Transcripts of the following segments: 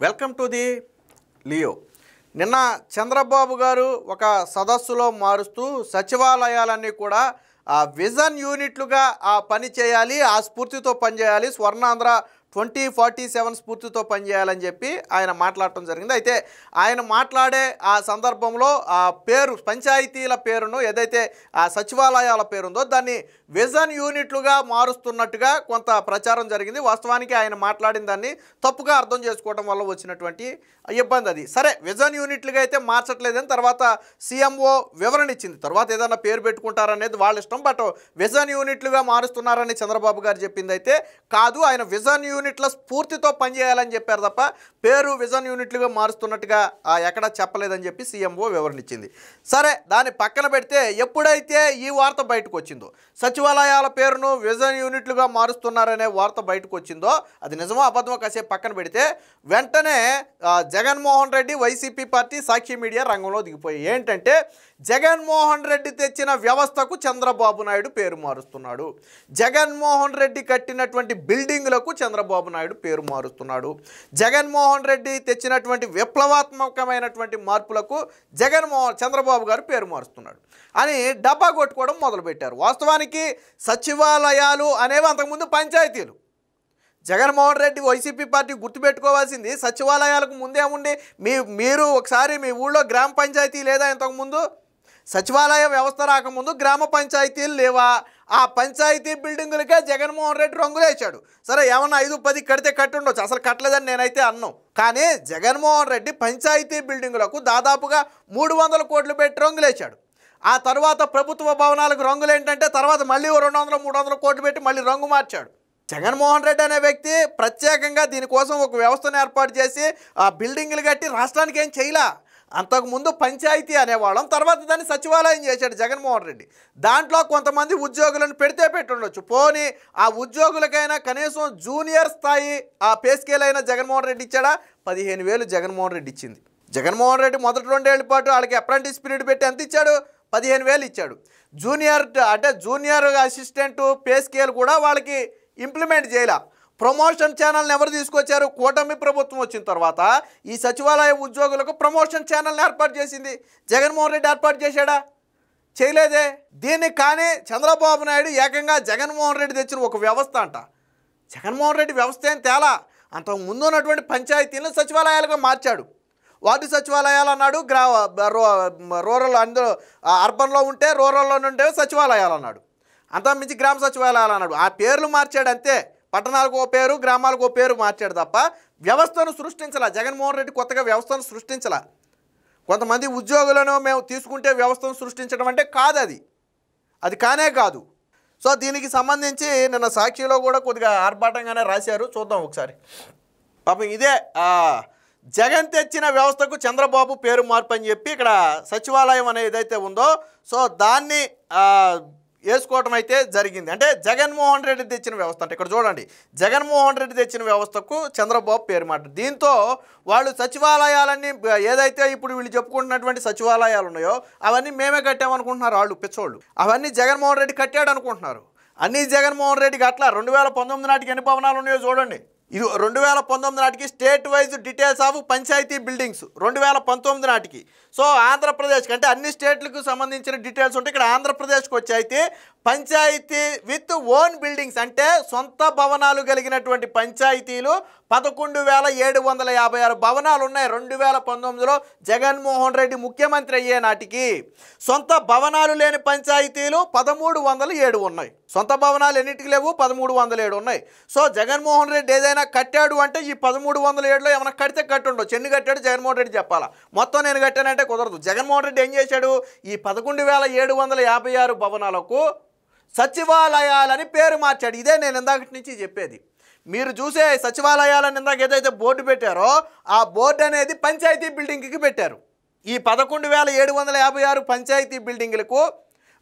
Welcome to the Leo. నిన్న చంద్రబాబు గారు ఒక సదస్సులో మారుస్తూ సచివాలయాలన్నీ కూడా విజన్ యూనిట్లుగా పని చేయాలి, ఆ స్ఫూర్తితో పనిచేయాలి, స్వర్ణాంధ్ర 2047 స్ఫూర్తితో పనిచేయాలని చెప్పి ఆయన మాట్లాడటం జరిగింది. అయితే ఆయన మాట్లాడే ఆ సందర్భంలో ఆ పేరు పంచాయతీల పేరును ఏదైతే ఆ సచివాలయాల పేరుందో దాన్ని విజన్ యూనిట్లుగా మారుస్తున్నట్టుగా కొంత ప్రచారం జరిగింది. వాస్తవానికి ఆయన మాట్లాడిన దాన్ని తప్పుగా అర్థం చేసుకోవడం వల్ల వచ్చినటువంటి ఇబ్బంది అది. సరే, విజన్ యూనిట్లుగా అయితే మార్చట్లేదని తర్వాత సీఎంఓ వివరణ ఇచ్చింది. తర్వాత ఏదైనా పేరు పెట్టుకుంటారనేది వాళ్ళ ఇష్టం. బట్ విజన్ యూనిట్లుగా మారుస్తున్నారని చంద్రబాబు గారు చెప్పింది అయితే కాదు, ఆయన విజన్ యూనిట్ల స్ఫూర్తితో పనిచేయాలని చెప్పారు తప్ప పేరు విజన్ యూనిట్లుగా మారుస్తున్నట్టుగా ఎక్కడా చెప్పలేదని చెప్పి సీఎంఓ వివరణ ఇచ్చింది. సరే, దాన్ని పక్కన పెడితే ఎప్పుడైతే ఈ వార్త బయటకు వచ్చిందో, సచివాలయాల పేరును విజన్ యూనిట్లుగా మారుస్తున్నారనే వార్త బయటకు వచ్చిందో, అది నిజమో అబద్ధమో కాసేపు పక్కన పెడితే వెంటనే జగన్మోహన్ రెడ్డి వైసీపీ పార్టీ సాక్షి మీడియా రంగంలో దిగిపోయి ఏంటంటే జగన్మోహన్ రెడ్డి తెచ్చిన వ్యవస్థకు చంద్రబాబు నాయుడు పేరు మారుస్తున్నాడు, జగన్మోహన్ రెడ్డి కట్టినటువంటి బిల్డింగులకు చంద్రబాబు నాయుడు పేరు మారుస్తున్నాడు, జగన్మోహన్ రెడ్డి తెచ్చినటువంటి విప్లవాత్మకమైనటువంటి మార్పులకు చంద్రబాబు గారు పేరు మారుస్తున్నాడు అని డబ్బా కొట్టుకోవడం మొదలుపెట్టారు. వాస్తవానికి సచివాలయాలు అనేవి అంతకుముందు పంచాయతీలు. జగన్మోహన్ రెడ్డి వైసీపీ పార్టీ గుర్తుపెట్టుకోవాల్సింది సచివాలయాలకు ముందేముండి మీరు ఒకసారి మీ ఊళ్ళో గ్రామ పంచాయతీ లేదా ఇంతకుముందు సచివాలయ వ్యవస్థ రాకముందు గ్రామ పంచాయతీలు లేవా? ఆ పంచాయతీ బిల్డింగులకే జగన్మోహన్ రెడ్డి రంగులేశాడు. సరే, ఏమన్నా 5-10 కడితే కట్టి ఉండొచ్చు, అసలు కట్టలేదని నేనైతే అన్నాను. కానీ జగన్మోహన్ రెడ్డి పంచాయతీ బిల్డింగులకు దాదాపుగా 300 కోట్లు పెట్టి రంగులేశాడు. ఆ తర్వాత ప్రభుత్వ భవనాలకు రంగులు ఏంటంటే తర్వాత మళ్ళీ 200-300 కోట్లు పెట్టి మళ్ళీ రంగు మార్చాడు. జగన్మోహన్ రెడ్డి అనే వ్యక్తి ప్రత్యేకంగా దీనికోసం ఒక వ్యవస్థను ఏర్పాటు చేసి ఆ బిల్డింగులు కట్టి రాష్ట్రానికి ఏం చేయలే. అంతకుముందు పంచాయతీ అనేవాళ్ళం, తర్వాత దాన్ని సచివాలయం చేశాడు జగన్మోహన్ రెడ్డి. దాంట్లో కొంతమంది ఉద్యోగులను పెట్టుండొచ్చు, పోనీ ఆ ఉద్యోగులకైనా కనీసం జూనియర్ స్థాయి ఆ పే స్కేల్ అయినా జగన్మోహన్ రెడ్డి ఇచ్చాడా? 15,000 జగన్మోహన్ రెడ్డి ఇచ్చింది. జగన్మోహన్ రెడ్డి మొదటి 2 ఏళ్ల పాటు వాళ్ళకి అప్రెంటిస్ పీరియడ్ పెట్టి ఎంత ఇచ్చాడు? 15,000 ఇచ్చాడు. జూనియర్ అసిస్టెంట్ పే స్కేల్ కూడా వాళ్ళకి ఇంప్లిమెంట్ చేయాల. ప్రమోషన్ ఛానల్ని ఎవరు తీసుకొచ్చారు? కూటమి ప్రభుత్వం వచ్చిన తర్వాత ఈ సచివాలయ ఉద్యోగులకు ప్రమోషన్ ఛానల్ని ఏర్పాటు చేసింది. జగన్మోహన్ రెడ్డి ఏర్పాటు చేశాడా? చేయలేదే. దీన్ని కానీ చంద్రబాబు నాయుడు ఏకంగా జగన్మోహన్ రెడ్డి తెచ్చిన ఒక వ్యవస్థ అంట. జగన్మోహన్ రెడ్డి వ్యవస్థ ఏం తేలా, అంతకు ముందు ఉన్నటువంటి పంచాయతీలను సచివాలయాలుగా మార్చాడు. వార్డు సచివాలయాలు అన్నాడు, రూరల్ అందులో అర్బన్లో ఉంటే రూరల్లో ఉంటే సచివాలయాలు అన్నాడు, అంతకుమించి గ్రామ సచివాలయాలు అన్నాడు. ఆ పేర్లు మార్చాడు అంతే. పట్టణాలకు ఓ పేరు, గ్రామాలకు ఓ పేరు మార్చాడు తప్ప వ్యవస్థను సృష్టించాల. జగన్మోహన్ రెడ్డి కొత్తగా వ్యవస్థను సృష్టించాల. కొంతమంది ఉద్యోగులను మేము తీసుకుంటే వ్యవస్థను సృష్టించడం అంటే కాదు, అది కానే కాదు. సో దీనికి సంబంధించి నిన్న సాక్షిలో కూడా కొద్దిగా ఆర్భాటంగానే రాశారు, చూద్దాం ఒకసారి. పాపం ఇదే జగన్ తెచ్చిన వ్యవస్థకు చంద్రబాబు పేరు మార్పు అని చెప్పి ఇక్కడ సచివాలయం అనేది ఏదైతే ఉందో సో దాన్ని వేసుకోవటం అయితే జరిగింది. అంటే జగన్మోహన్ రెడ్డి తెచ్చిన వ్యవస్థ అంటే ఇక్కడ చూడండి, జగన్మోహన్ రెడ్డి తెచ్చిన వ్యవస్థకు చంద్రబాబు పేరు మాట. దీంతో వాళ్ళు సచివాలయాలన్నీ ఏదైతే ఇప్పుడు వీళ్ళు చెప్పుకుంటున్నటువంటి సచివాలయాలు ఉన్నాయో అవన్నీ మేమే కట్టామనుకుంటున్నారు వాళ్ళు పిచ్చోళ్ళు. అవన్నీ జగన్మోహన్ రెడ్డి కట్టాడు అనుకుంటున్నారు. అన్నీ జగన్మోహన్ రెడ్డికి అట్లా 2019 నాటికి ఎన్ని భవనాలు ఉన్నాయో చూడండి. ఇది 2019 నాటికి state wise details of panchayat buildings 2019 నాటికి. సో ఆంధ్రప్రదేశ్కి అంటే అన్ని స్టేట్లకు సంబంధించిన డీటెయిల్స్ ఉంటాయి. ఇక్కడ ఆంధ్రప్రదేశ్కి వచ్చి అయితే పంచాయతీ విత్ ఓన్ బిల్డింగ్స్ అంటే సొంత భవనాలు కలిగినటువంటి పంచాయతీలు 11,756 భవనాలు ఉన్నాయి 2019లో జగన్మోహన్ రెడ్డి ముఖ్యమంత్రి అయ్యే నాటికి. సొంత భవనాలు లేని పంచాయతీలు 1,307 ఉన్నాయి. సొంత భవనాలు ఎన్నిటికి లేవు? 1,307 ఉన్నాయి. సో జగన్మోహన్ రెడ్డి ఏదైనా కట్టాడు అంటే ఈ 1,307లో ఏమైనా కడితే కట్టుండొచ్చు. ఎన్ని కట్టాడు జగన్మోహన్ రెడ్డి చెప్పాలా. మొత్తం నేను కట్టానంటే కుదరదు. జగన్మోహన్ రెడ్డి ఏం చేశాడు? ఈ 11,756 భవనాలకు సచివాలయాలని పేరు మార్చాడు. ఇదే నేను ఇందాకటి నుంచి చెప్పేది. మీరు చూసే సచివాలయాలను ఇందాక ఏదైతే బోర్డు పెట్టారో ఆ బోర్డు అనేది పంచాయతీ బిల్డింగ్కి పెట్టారు. ఈ 11,756 పంచాయతీ బిల్డింగులకు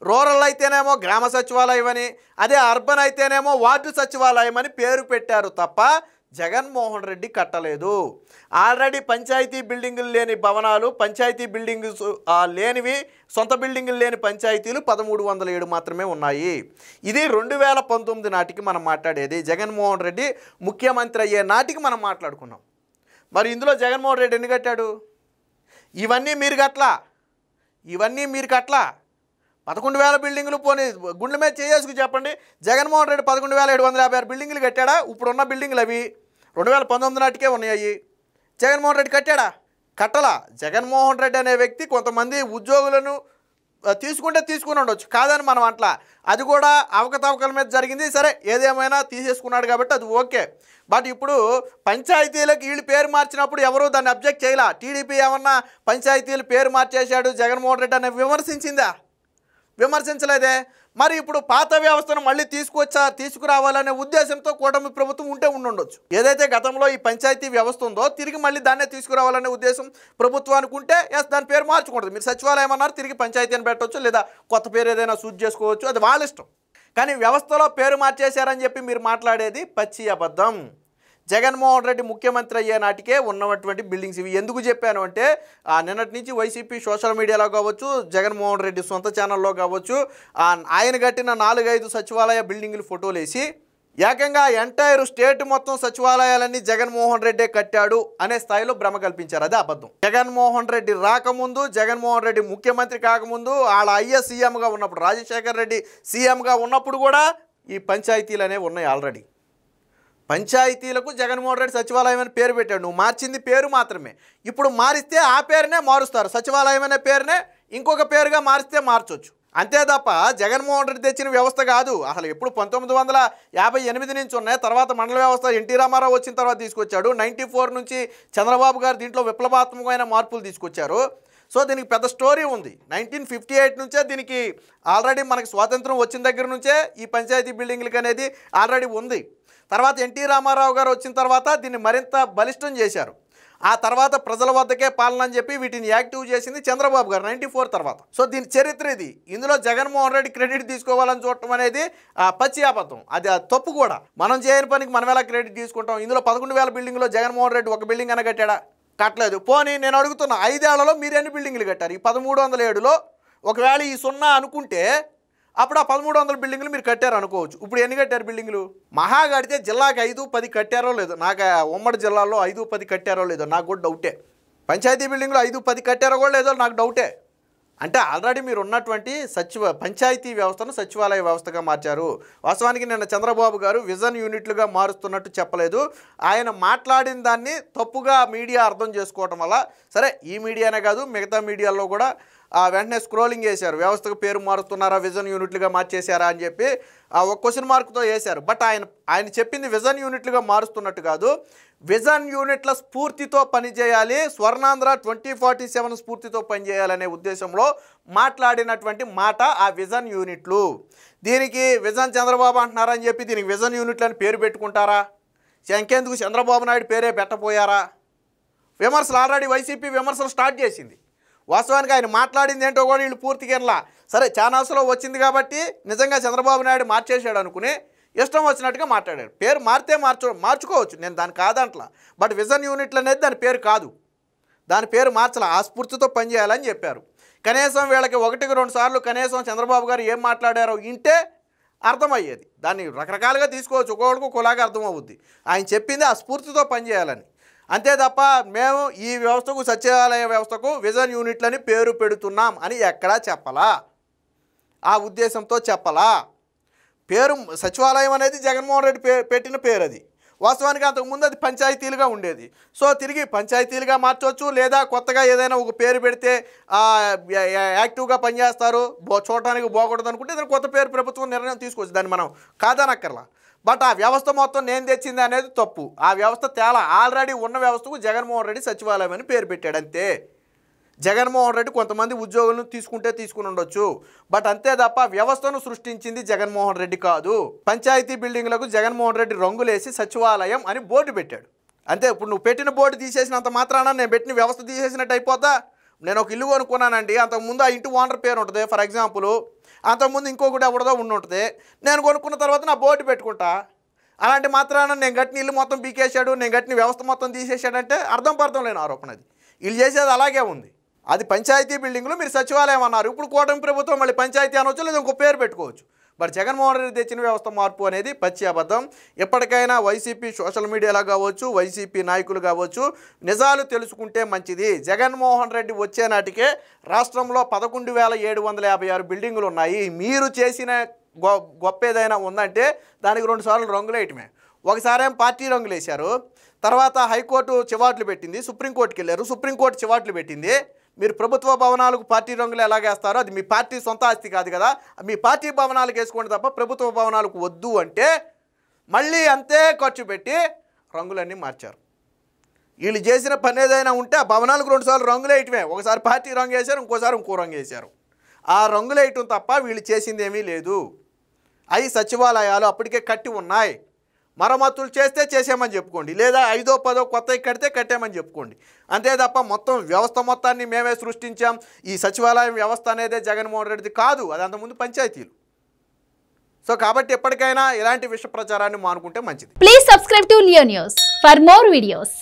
రూరల్ అయితేనేమో గ్రామ సచివాలయం అని, అదే అర్బన్ అయితేనేమో వార్డు సచివాలయం అని పేరు పెట్టారు తప్ప జగన్మోహన్ రెడ్డి కట్టలేదు. ఆల్రెడీ పంచాయతీ బిల్డింగులు లేని భవనాలు, పంచాయతీ బిల్డింగ్స్ లేనివి, సొంత బిల్డింగులు లేని పంచాయతీలు 1,307 మాత్రమే ఉన్నాయి. ఇది 2019 నాటికి మనం మాట్లాడేది. జగన్మోహన్ రెడ్డి ముఖ్యమంత్రి అయ్యే నాటికి మనం మాట్లాడుకున్నాం. మరి ఇందులో జగన్మోహన్ రెడ్డి ఎన్ని కట్టాడు? ఇవన్నీ మీరు కట్లా, 11,000 బిల్డింగులు పోనీ గుండెల మీద చేసుకు చెప్పండి. జగన్మోహన్ రెడ్డి 11,756 బిల్డింగులు కట్టాడా? ఇప్పుడున్న బిల్డింగులు అవి 2019 నాటికే ఉన్నాయి. జగన్మోహన్ రెడ్డి కట్టాడా? కట్టలా. జగన్మోహన్ రెడ్డి అనే వ్యక్తి కొంతమంది ఉద్యోగులను తీసుకుని ఉండొచ్చు, కాదని మనం అట్లా. అది కూడా అవకతవకల మీద జరిగింది. సరే ఏదేమైనా తీసేసుకున్నాడు కాబట్టి అది ఓకే. బట్ ఇప్పుడు పంచాయతీలకు వీళ్ళు పేరు మార్చినప్పుడు ఎవరు దాన్ని అబ్జెక్ట్ చేయలా. టీడీపీ ఏమన్నా పంచాయతీలు పేరు మార్చేశాడు జగన్మోహన్ రెడ్డి అని విమర్శించిందా? విమర్శించలేదే. మరి ఇప్పుడు పాత వ్యవస్థను మళ్ళీ తీసుకురావాలనే ఉద్దేశంతో కూటమి ప్రభుత్వం ఉండొచ్చు. ఏదైతే గతంలో ఈ పంచాయతీ వ్యవస్థ ఉందో తిరిగి మళ్ళీ దాన్నే తీసుకురావాలనే ఉద్దేశం ప్రభుత్వానికి ఉంటే దాని పేరు మార్చుకుంటుంది. మీరు సచివాలయం అన్నారు, తిరిగి పంచాయతీ అని పెట్టవచ్చు, లేదా కొత్త పేరు ఏదైనా సూట్ చేసుకోవచ్చు, అది వాళ్ళ ఇష్టం. కానీ వ్యవస్థలో పేరు మార్చేశారని చెప్పి మీరు మాట్లాడేది పచ్చి అబద్ధం. జగన్మోహన్ రెడ్డి ముఖ్యమంత్రి అయ్యే నాటికే ఉన్నటువంటి బిల్డింగ్స్ ఇవి. ఎందుకు చెప్పాను అంటే నిన్నటి నుంచి వైసీపీ సోషల్ మీడియాలో కావచ్చు, జగన్మోహన్ రెడ్డి సొంత ఛానల్లో కావచ్చు, ఆయన కట్టిన 4-5 సచివాలయ బిల్డింగులు ఫోటోలు వేసి ఏకంగా ఎంటైర్ స్టేట్ మొత్తం సచివాలయాలన్నీ జగన్మోహన్ రెడ్డే కట్టాడు అనే స్థాయిలో భ్రమ కల్పించారు. అదే అబద్ధం. జగన్మోహన్ రెడ్డి రాకముందు, జగన్మోహన్ రెడ్డి ముఖ్యమంత్రి కాకముందు, వాళ్ళ సీఎంగా ఉన్నప్పుడు, రాజశేఖర్ రెడ్డి సీఎంగా ఉన్నప్పుడు కూడా ఈ పంచాయతీలు అనేవి ఉన్నాయి ఆల్రెడీ. పంచాయతీలకు జగన్మోహన్ రెడ్డి సచివాలయం అని పేరు పెట్టాడు. నువ్వు మార్చింది పేరు మాత్రమే. ఇప్పుడు మారిస్తే ఆ పేరునే మారుస్తారు. సచివాలయం అనే పేరునే ఇంకొక పేరుగా మారిస్తే మార్చొచ్చు. అంతే తప్ప జగన్మోహన్ రెడ్డి తెచ్చిన వ్యవస్థ కాదు. అసలు ఎప్పుడు 1958 నుంచి ఉన్నాయి. తర్వాత మండల వ్యవస్థ ఎన్టీ రామారావు వచ్చిన తర్వాత తీసుకొచ్చాడు. 94 నుంచి చంద్రబాబు గారు దీంట్లో విప్లవాత్మకమైన మార్పులు తీసుకొచ్చారు. సో దీనికి పెద్ద స్టోరీ ఉంది. 1958 నుంచే దీనికి ఆల్రెడీ మనకి స్వాతంత్రం వచ్చిన దగ్గర నుంచే ఈ పంచాయతీ బిల్డింగ్లకి అనేది ఆల్రెడీ ఉంది. తర్వాత ఎన్టీ రామారావు గారు వచ్చిన తర్వాత దీన్ని మరింత బలిష్టం చేశారు. ఆ తర్వాత ప్రజల వద్దకే పాలన అని చెప్పి వీటిని యాక్టివ్ చేసింది చంద్రబాబు గారు 94 తర్వాత. సో దీని చరిత్ర ఇది. ఇందులో జగన్మోహన్ రెడ్డి క్రెడిట్ తీసుకోవాలని చూడటం అనేది పచ్చి అబద్ధం. అది తప్పు కూడా. మనం చేయని పనికి మనం ఎలా క్రెడిట్ తీసుకుంటాం? ఇందులో 11,000 బిల్డింగ్లో జగన్మోహన్ రెడ్డి ఒక బిల్డింగ్ అన్న కట్టాడా? కట్టలేదు. పోనీ నేను అడుగుతున్నా, 5 ఏళ్లలో మీరు ఎన్ని బిల్డింగ్లు కట్టారు? ఈ 1307లో ఒకవేళ ఈ 0 అనుకుంటే అప్పుడు ఆ 1300 బిల్డింగ్లు మీరు కట్టారు అనుకోవచ్చు. ఇప్పుడు ఎన్ని కట్టారు బిల్డింగ్లు? మహా కడితే జిల్లాకి 5-10 కట్టారో లేదో, నాకు ఉమ్మడి జిల్లాలో 5-10 కట్టారో లేదో నాకు కూడా డౌటే. పంచాయతీ బిల్డింగ్లు 5-10 కట్టారో కూడా లేదో నాకు డౌటే. అంటే ఆల్రెడీ మీరు ఉన్నటువంటి పంచాయతీ వ్యవస్థను సచివాలయ వ్యవస్థగా మార్చారు. వాస్తవానికి నిన్న చంద్రబాబు గారు విజన్ యూనిట్లుగా మారుస్తున్నట్టు చెప్పలేదు. ఆయన మాట్లాడిన దాన్ని తప్పుగా మీడియా అర్థం చేసుకోవటం వల్ల, సరే ఈ మీడియానే కాదు మిగతా మీడియాల్లో కూడా వెంటనే స్క్రోలింగ్ వేశారు. వ్యవస్థకు పేరు మారుస్తున్నారా, విజన్ యూనిట్లుగా మార్చేశారా అని చెప్పి ఒక క్వశ్చన్ మార్క్తో వేశారు. బట్ ఆయన చెప్పింది విజన్ యూనిట్లుగా మారుస్తున్నట్టు కాదు, విజన్ యూనిట్ల స్ఫూర్తితో పనిచేయాలి, స్వర్ణాంధ్ర 2047 స్ఫూర్తితో పనిచేయాలనే ఉద్దేశంలో మాట్లాడినటువంటి మాట ఆ విజన్ యూనిట్లు. దీనికి విజన్ చంద్రబాబు అంటున్నారని చెప్పి దీనికి విజన్ యూనిట్లు అని పేరు పెట్టుకుంటారా? ఇంకెందుకు చంద్రబాబు నాయుడు పేరే పెట్టపోయారా? విమర్శలు ఆల్రెడీ వైసీపీ విమర్శలు స్టార్ట్ చేసింది. వాస్తవానికి ఆయన మాట్లాడింది ఏంటో కూడా వీళ్ళు పూర్తిగా ఎలా సరే ఛానల్స్లో వచ్చింది కాబట్టి నిజంగా చంద్రబాబు నాయుడు మార్చేశాడు అనుకుని ఇష్టం వచ్చినట్టుగా మాట్లాడాడు. పేరు మారితే మార్చుకోవచ్చు, నేను దాని కాదంట్లా. బట్ విజన్ యూనిట్లు అనేది దాని పేరు కాదు, దాని పేరు మార్చాల, ఆ స్ఫూర్తితో పనిచేయాలని చెప్పారు. కనీసం వీళ్ళకి 1-2 సార్లు కనీసం చంద్రబాబు గారు ఏం మాట్లాడారో వింటే అర్థమయ్యేది. దాన్ని రకరకాలుగా తీసుకోవచ్చు, ఒక్కొక్కడికి ఒకలాగా అర్థమవుద్ది. ఆయన చెప్పింది ఆ స్ఫూర్తితో పనిచేయాలని. అంతే తప్ప మేము ఈ వ్యవస్థకు సచివాలయ వ్యవస్థకు విజన్ యూనిట్లని పేరు పెడుతున్నాం అని ఎక్కడా చెప్పలా, ఆ ఉద్దేశంతో చెప్పలా. పేరు సచివాలయం అనేది జగన్మోహన్ రెడ్డి పెట్టిన పేరు. అది వాస్తవానికి అంతకుముందు అది పంచాయతీలుగా ఉండేది. సో తిరిగి పంచాయతీలుగా మార్చవచ్చు, లేదా కొత్తగా ఏదైనా ఒక పేరు పెడితే యాక్టివ్గా పనిచేస్తారు, చూడటానికి బాగూడదు అనుకుంటే దానికి కొత్త పేరు ప్రభుత్వం నిర్ణయం తీసుకోవచ్చు, దాన్ని మనం కాదనక్కర్లా. బట్ ఆ వ్యవస్థ మొత్తం నేను తెచ్చింది అనేది తప్పు. ఆ వ్యవస్థ తేలా. ఆల్రెడీ ఉన్న వ్యవస్థకు జగన్మోహన్ రెడ్డి సచివాలయం అని పేరు పెట్టాడు అంతే. జగన్మోహన్ రెడ్డి కొంతమంది ఉద్యోగులను తీసుకుని ఉండొచ్చు, బట్ అంతే తప్ప వ్యవస్థను సృష్టించింది జగన్మోహన్ రెడ్డి కాదు. పంచాయతీ బిల్డింగ్లకు జగన్మోహన్ రెడ్డి రంగులేసి సచివాలయం అని బోర్డు పెట్టాడు అంతే. ఇప్పుడు నువ్వు పెట్టిన బోర్డు తీసేసినంత మాత్రాన నేను పెట్టిన వ్యవస్థ తీసేసినట్టు అయిపోతా? నేను ఒక ఇల్లు కొనుక్కున్నానండి, అంతకుముందు ఆ ఇంటి ఓనర్ పేరు ఉంటుంది ఫర్ ఎగ్జాంపుల్, అంతకుముందు ఇంకొకటి ఎవరిదో ఉంటుంది, నేను కొనుక్కున్న తర్వాత నా బోర్డు పెట్టుకుంటా. అలాంటి మాత్రాన నేను కట్టిన ఇల్లు మొత్తం బీకేశాడు, నేను కట్టిన వ్యవస్థ మొత్తం తీసేసాడంటే అర్థం లేని ఆరోపణ. అది వీళ్ళు చేసేది అలాగే ఉంది. అది పంచాయతీ బిల్డింగ్లు, మీరు సచివాలయం అన్నారు. ఇప్పుడు కూటమి ప్రభుత్వం మళ్ళీ పంచాయతీ అనవచ్చు, లేదా ఇంకో పేరు పెట్టుకోవచ్చు. బట్ జగన్మోహన్ రెడ్డి తెచ్చిన వ్యవస్థ మార్పు అనేది పచ్చి అబద్ధం. ఎప్పటికైనా వైసీపీ సోషల్ మీడియాలో కావచ్చు, వైసీపీ నాయకులు కావచ్చు, నిజాలు తెలుసుకుంటే మంచిది. జగన్మోహన్ రెడ్డి వచ్చే నాటికే రాష్ట్రంలో 11,756 బిల్డింగులు ఉన్నాయి. మీరు చేసిన గొప్ప ఏదైనా ఉందంటే దానికి 2 సార్లు రంగులు వేయటమే. ఒకసారేం పార్టీ రంగులు వేశారు, తర్వాత హైకోర్టు చివాట్లు పెట్టింది, సుప్రీంకోర్టుకి వెళ్ళారు, సుప్రీంకోర్టు చివాట్లు పెట్టింది. మీరు ప్రభుత్వ భవనాలకు పార్టీ రంగులు ఎలాగేస్తారో అది మీ పార్టీ సొంత ఆస్తి కాదు కదా, మీ పార్టీ భవనాలకు వేసుకోండి తప్ప ప్రభుత్వ భవనాలకు వద్దు అంటే మళ్ళీ అంతే ఖర్చు పెట్టి రంగులన్నీ మార్చారు. వీళ్ళు చేసిన పని ఏదైనా ఉంటే ఆ భవనాలకు 2 సార్లు రంగులు వేయటమే. ఒకసారి పార్టీ రంగు వేశారు, ఇంకోసారి ఇంకో రంగు వేశారు. ఆ రంగులు వేయటం తప్ప వీళ్ళు చేసింది ఏమీ లేదు. అవి సచివాలయాలు అప్పటికే కట్టి ఉన్నాయి. మరమ్మతులు చేస్తే చేసామని చెప్పుకోండి, లేదా 5దో 10దో కొత్తవి కడితే కట్టామని చెప్పుకోండి. అంతే తప్ప మొత్తం వ్యవస్థ మొత్తాన్ని మేమే సృష్టించాం, ఈ సచివాలయం వ్యవస్థ అనేది జగన్మోహన్ రెడ్డిది కాదు, అది అంతకుముందు పంచాయతీలు. సో కాబట్టి ఎప్పటికైనా ఇలాంటి విష ప్రచారాన్ని మానుకుంటే మంచిది. Please subscribe to Leo news for more videos.